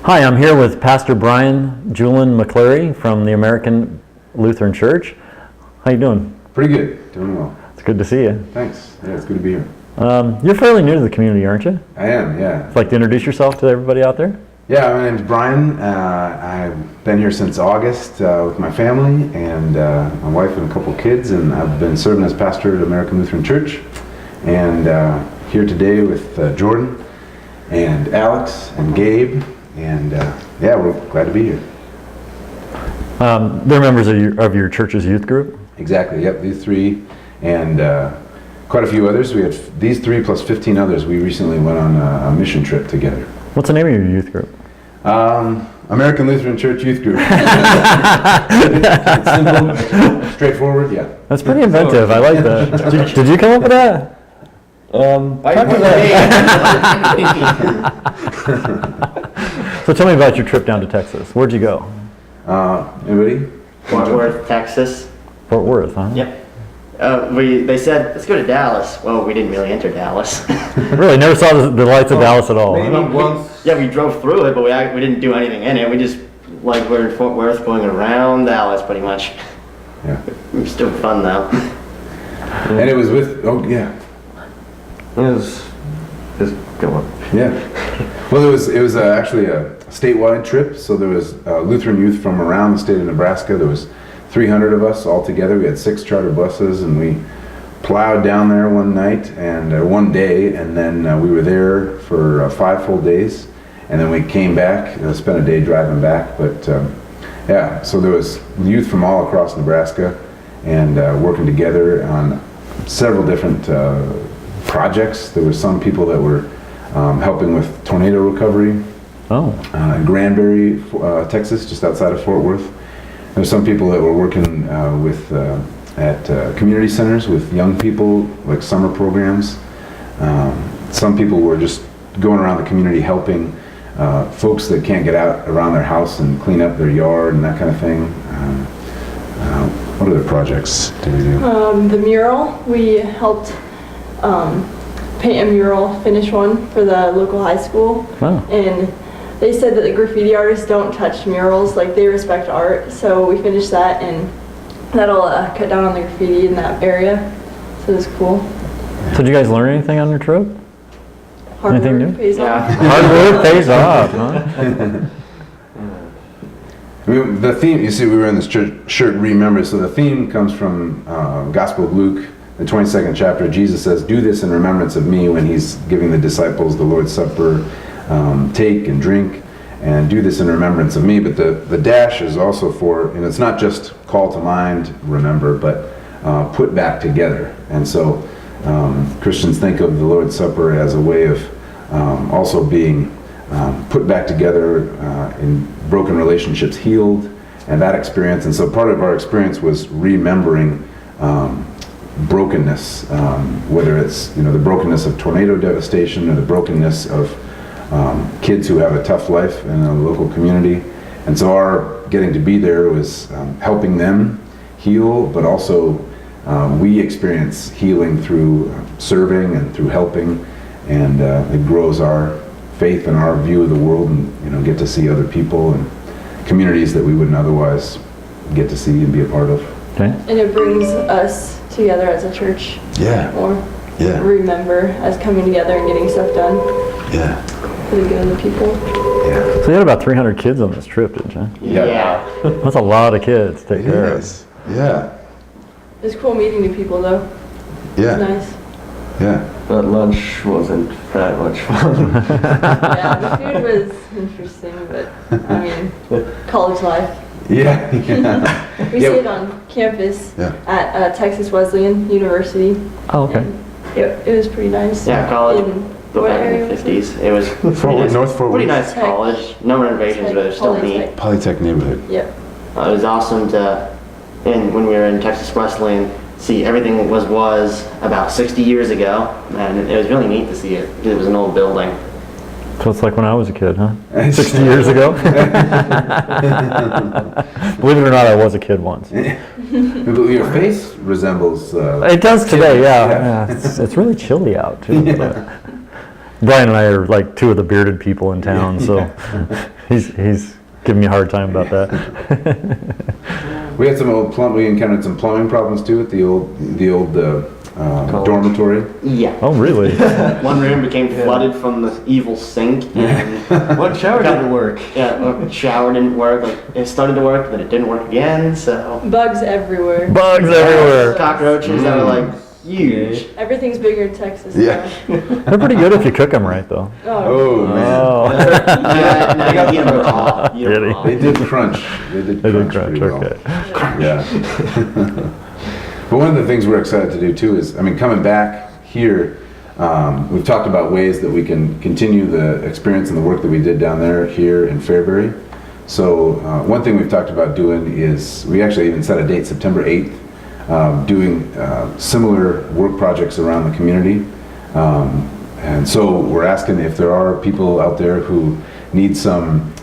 Hi, I'm here with Pastor Brian Julian McCleary from the American Lutheran Church. How you doing? Pretty good. Doing well. It's good to see you. Thanks. Yeah, it's good to be here. You're fairly new to the community, aren't you? I am, yeah. Would you like to introduce yourself to everybody out there? Yeah, my name's Brian. I've been here since August with my family and my wife and a couple kids, and I've been serving as pastor at American Lutheran Church. And here today with Jordan and Alex and Gabe, and yeah, we're glad to be here. They're members of your church's youth group? Exactly, yep, these three, and quite a few others. We have these three plus 15 others. We recently went on a mission trip together. What's the name of your youth group? American Lutheran Church Youth Group. It's simple, straightforward, yeah. That's pretty inventive. I like that. Did you come up with that? So tell me about your trip down to Texas. Where'd you go? Anybody? Fort Worth, Texas. Fort Worth, huh? Yep. They said, let's go to Dallas. Well, we didn't really enter Dallas. Really? Never saw the lights of Dallas at all? Maybe once. Yeah, we drove through it, but we didn't do anything in it. We just, we're in Fort Worth going around Dallas pretty much. Yeah. It was still fun though. And it was with, oh yeah. It was just go on. Yeah. Well, it was actually a statewide trip. So there was Lutheran youth from around the state of Nebraska. There was 300 of us all together. We had 6 charter buses, and we plowed down there one night and one day, and then we were there for 5 full days, and then we came back, spent a day driving back. But yeah, so there was youth from all across Nebraska, and working together on several different projects. There were some people that were helping with tornado recovery. Oh. In Granbury, Texas, just outside of Fort Worth. There's some people that were working at community centers with young people, like summer programs. Some people were just going around the community helping folks that can't get out around their house and clean up their yard and that kind of thing. What other projects did we do? The mural, we helped paint a mural, finish one for the local high school. Wow. And they said that the graffiti artists don't touch murals, like they respect art, so we finished that, and that'll cut down on the graffiti in that area, so it's cool. So did you guys learn anything on your trip? Hard Anything work new? pays off. Hard work pays off, huh? The theme, you see, we were in this shirt, Remember, so the theme comes from Gospel of Luke, the 22nd chapter. Jesus says, "Do this in remembrance of me," when he's giving the disciples the Lord's Supper. Take and drink and do this in remembrance of me. But the dash is also for, and it's not just call to mind, remember, but put back together. And so Christians think of the Lord's Supper as a way of also being put back together, in broken relationships healed, and that experience. And so part of our experience was remembering brokenness, whether it's the brokenness of tornado devastation or the brokenness of kids who have a tough life in a local community. And so our getting to be there was helping them heal, but also we experience healing through serving and through helping, and it grows our faith and our view of the world, and get to see other people and communities that we wouldn't otherwise get to see and be a part of. Okay. And it brings us together as a church. Yeah. Or Yeah. remember as coming together and getting stuff done Yeah. for the good of the people. Yeah. So you had about 300 kids on this trip, didn't you? Yeah. That's a lot of kids to take care of. Yes. Yeah. It was cool meeting new people though. Yeah. It was nice. Yeah. But lunch wasn't that much fun. Yeah, the food was interesting, but I mean, college life. Yeah. Yeah. We Yeah. stayed on campus Yeah. at Texas Wesleyan University. Oh, okay. And it was pretty nice. Yeah, college. In Go what back in area the was it? 50s. It was pretty nice. North Fort Pretty Worth. nice college. No renovations, but it's still neat. Polytech neighborhood. Yep. It was awesome and when we were in Texas Wesleyan, see everything was about 60 years ago, and it was really neat to see it. It was an old building. So it's like when I was a kid, huh? 60 years ago? Believe it or not, I was a kid once. Your face resembles. It does today, yeah. It's really chilly out, too. Yeah. But Brian and I are like two of the bearded people in town, so he's giving me a hard time about that. We had we encountered some plumbing problems too at the old dormitory. Yeah. Oh, really? One room became flooded from the evil sink, and What shower didn't work? shower didn't work. Like it started to work, but it didn't work again. So Bugs everywhere. Bugs everywhere. cockroaches that are like huge. Everything's bigger in Texas. Yeah. now. They're pretty good if you cook them right, though. Oh man, Oh, Yeah, no, you eat them raw. You eat them Kidding. raw. they did crunch. They did crunch pretty well. Okay. Yeah. But one of the things we're excited to do too is, I mean, coming back here, we've talked about ways that we can continue the experience and the work that we did down there here in Fairbury. So one thing we've talked about doing is, we actually even set a date, September 8th, doing similar work projects around the community. And so we're asking if there are people out there who need some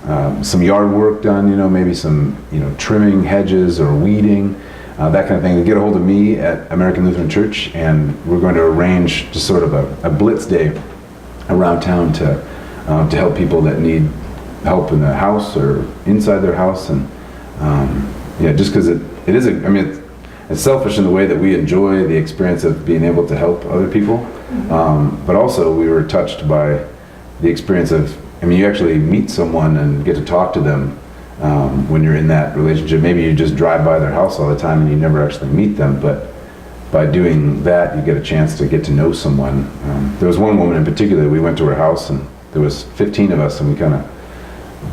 yard work done, maybe some, trimming hedges or weeding, that kind of thing, to get a hold of me at American Lutheran Church, and we're going to arrange just sort of a blitz day around town to help people that need help in the house or inside their house. And just because it's selfish in the way that we enjoy the experience of being able to help other people, but also we were touched by the experience of, you actually meet someone and get to talk to them when you're in that relationship. Maybe you just drive by their house all the time and you never actually meet them, but by doing that you get a chance to get to know someone. There was one woman in particular, we went to her house and there was 15 of us, and we kind of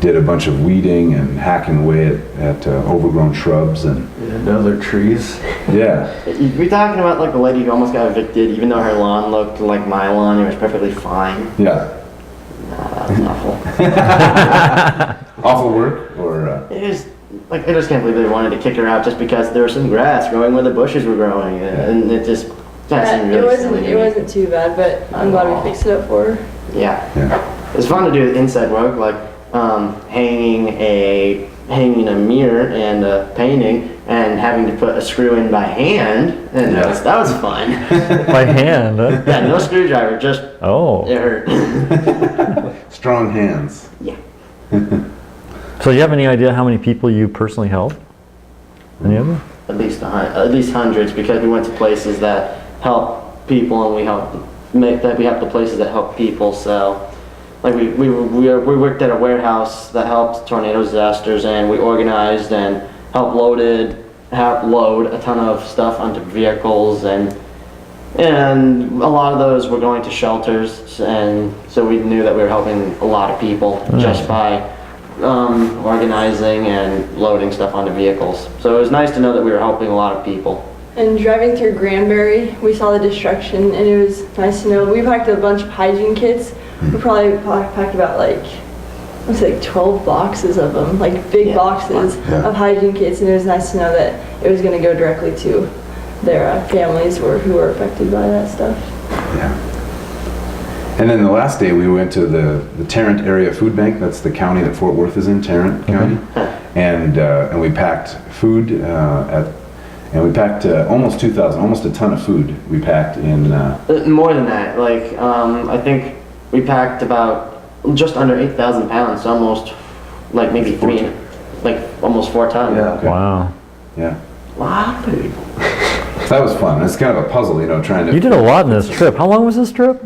did a bunch of weeding and hacking away at overgrown shrubs and Other trees. yeah. You're talking about like the lady who almost got evicted, even though her lawn looked like my lawn. It was perfectly fine. Yeah. That was awful. Awful work, or It is like, I just can't believe they wanted to kick her out just because there was some grass growing where the bushes were growing, and it just that seemed really silly to It me. wasn't too bad, but I'm glad we fixed it up for her. Yeah. yeah. It's fun to do inside work, like hanging a mirror and a painting, and having to put a screw in by hand, and Yeah. that was fun. By hand, huh? Yeah, no screwdriver, just Oh. it hurt. Strong hands. Yeah. So you have any idea how many people you personally help? Any of them? At least hundreds, because we went to places that help people, and we help the places that help people. So, like we worked at a warehouse that helped tornado disasters, and we organized and helped load a ton of stuff onto vehicles, and a lot of those were going to shelters, and so we knew that we were helping a lot of people just by organizing and loading stuff onto vehicles. So it was nice to know that we were helping a lot of people. And driving through Granbury, we saw the destruction, and it was nice to know. We packed a bunch of hygiene kits. We probably packed about like 12 boxes of them, like big boxes Yeah. of hygiene kits, and it was nice to know that it was going to go directly to their families who were affected by that stuff. Yeah. And then the last day we went to the Tarrant Area Food Bank. That's the county that Fort Worth is in, Tarrant County. And we packed food we packed almost 2,000, almost a ton of food we packed in. More than that, like I think we packed about just under 8,000 pounds, almost like maybe almost 4 tons. Yeah. Okay. Wow. Yeah. Wow. That was fun. It's kind of a puzzle, trying to. You did a lot in this trip. How long was this trip?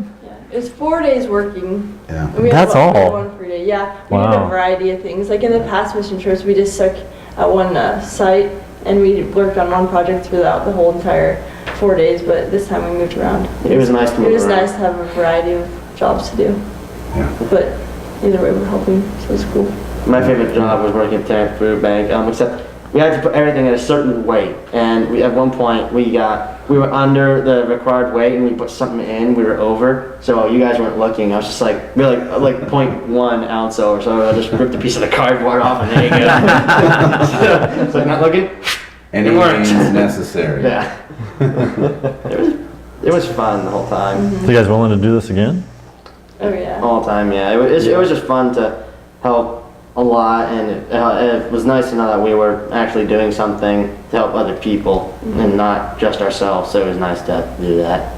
It was 4 days working. Yeah. And we had That's about all? one free day. Yeah, we did Wow. a variety of things. Like in the past mission trips, we just stuck at one site, and we worked on one project throughout the whole entire 4 days, but this time we moved around. It was nice to move It was around. nice to have a variety of jobs to do. Yeah. But either way, we're helping, so it's cool. My favorite job was working at Tarrant Food Bank, except we had to put everything at a certain weight, and at one point we were under the required weight, and we put something in, we were over, so you guys weren't looking. I was just like, we were like 0.1 ounce over, so I just ripped a piece of the cardboard off, and there you go. So not looking. Any It worked. means necessary. Yeah. It was fun the whole time. So you guys willing to do this again? Oh yeah. All the time, yeah. It was just fun to help a lot, and it was nice to know that we were actually doing something to help other people and not just ourselves. So it was nice to do that.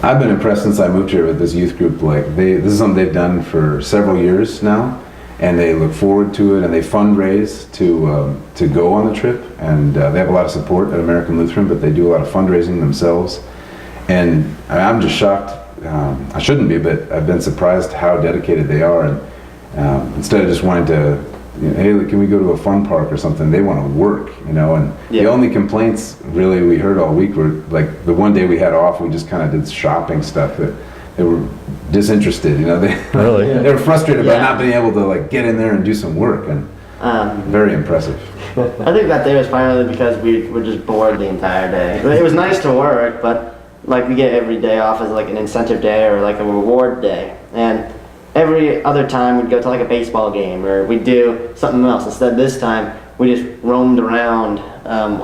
I've been impressed since I moved here with this youth group. Like this is something they've done for several years now, and they look forward to it, and they fundraise to go on the trip, and they have a lot of support at American Lutheran, but they do a lot of fundraising themselves, and I'm just shocked. I shouldn't be, but I've been surprised how dedicated they are, and instead of just wanting to, hey, can we go to a fun park or something? They want to work, and the only complaints really we heard all week were like the one day we had off, we just kind of did shopping stuff that they were disinterested, they were frustrated about not being able to like get in there and do some work, and very impressive. I think that day was finally because we were just bored the entire day. It was nice to work, but like we get every day off as like an incentive day or like a reward day, and every other time we'd go to like a baseball game or we'd do something else. Instead, this time we just roamed around an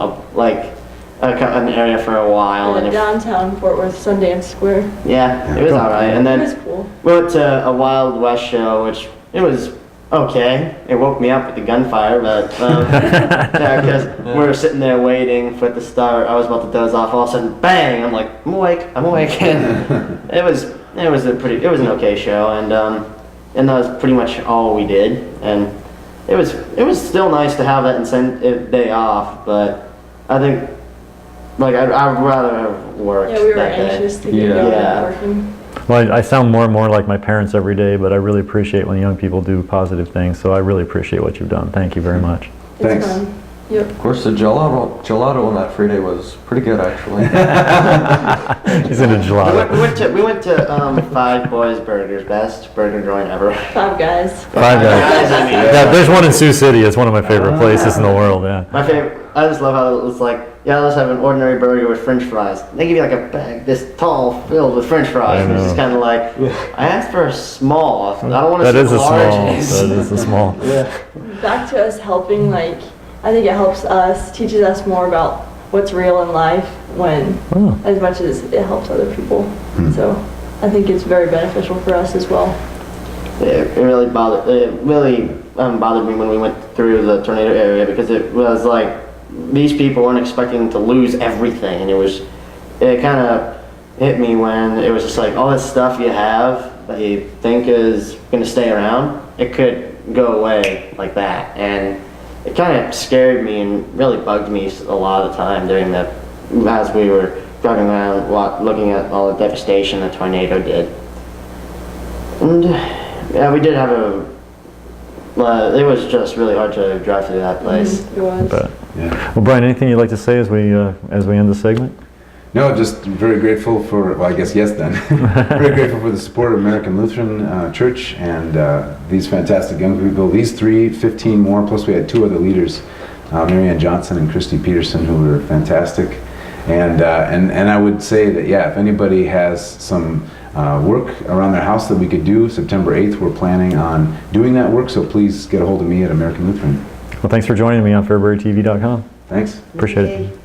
area for a while. And downtown Fort Worth, Sundance Square. Yeah, it was all right. And then it was cool. We went to a Wild West show, which it was okay. It woke me up with the gunfire, but because we were sitting there waiting for it to start. I was about to doze off. All of a sudden, bang! I'm like, I'm awake. And it was an okay show, and that was pretty much all we did. And it was still nice to have that incentive day off, but I think like I'd rather have worked. Yeah, we were that anxious day. to get going Yeah. and working. Well, I sound more and more like my parents every day, but I really appreciate when young people do positive things, so I really appreciate what you've done. Thank you very much. Thanks. It's fun. Yep. Of course, the gelato on that free day was pretty good, actually. He's into gelato. We went to Five Boys Burgers, best burger joint ever. Five Guys. Five Guys. I mean, Yeah, there's one in Sioux City. It's one of my favorite places in the world, yeah. my favorite. I just love how it's like, yeah, let's have an ordinary burger with French fries. They give you like a bag this tall filled with French fries, and it's just kind of like, I asked for a small. I don't want to That is a large. small. That is a small. Back to us helping, like, I think it helps us, teaches us more about what's real in life when, as much as it helps other people. So I think it's very beneficial for us as well. It really bothered me when we went through the tornado area, because it was like these people weren't expecting to lose everything, and it kind of hit me when it was just like all this stuff you have that you think is going to stay around, it could go away like that, and it kind of scared me and really bugged me a lot of the time during that, as we were driving around looking at all the devastation the tornado did. And yeah, we did have it was just really hard to drive through that place. It was. But, Yeah. well, Brian, anything you'd like to say as we end the segment? No, just very grateful for, well, I guess yes then. Very grateful for the support of American Lutheran Church and these fantastic young people. These 15 more, plus we had 2 other leaders, Mary Ann Johnson and Christy Peterson, who were fantastic. And I would say that, yeah, if anybody has some work around their house that we could do, September 8th, we're planning on doing that work, so please get a hold of me at American Lutheran. Well, thanks for joining me on FairburyTV.com. Thanks. Appreciate it.